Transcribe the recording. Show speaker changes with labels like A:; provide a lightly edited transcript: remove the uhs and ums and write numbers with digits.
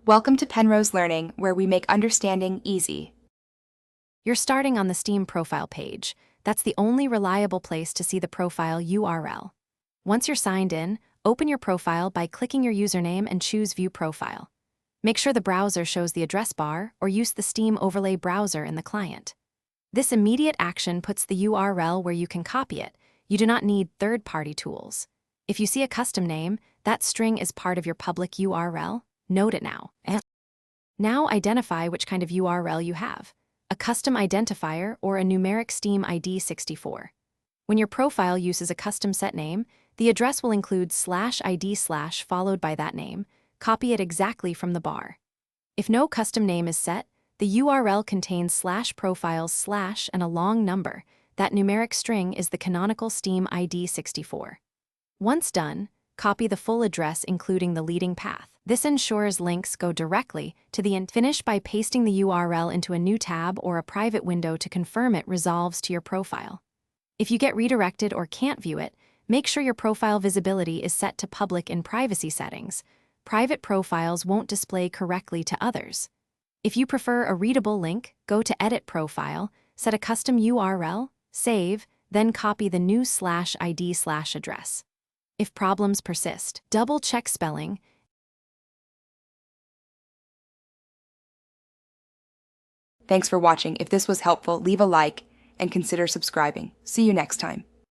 A: Welcome to Penrose Learning, where we make understanding easy.
B: You're starting on the Steam profile page. That's the only reliable place to see the profile URL. Once you're signed in, open your profile by clicking your username and choose View Profile. Make sure the browser shows the address bar or use the Steam overlay browser in the client. This immediate action puts the URL where you can copy it. You do not need third-party tools. If you see a custom name, that string is part of your public URL. Note it now. Now identify which kind of URL you have, a custom identifier or a numeric Steam ID 64. When your profile uses a custom set name, the address will include /ID/ followed by that name. Copy it exactly from the bar. If no custom name is set, the URL contains /profiles/ and a long number. That numeric string is the canonical Steam ID 64. Once done, copy the full address including the leading path. This ensures links go directly to the end. Finish by pasting the URL into a new tab or a private window to confirm it resolves to your profile. If you get redirected or can't view it, make sure your profile visibility is set to public in privacy settings. Private profiles won't display correctly to others. If you prefer a readable link, go to Edit Profile, set a custom URL, save, then copy the new /ID/address. If problems persist, double-check spelling.
A: Thanks for watching. If this was helpful, leave a like and consider subscribing. See you next time.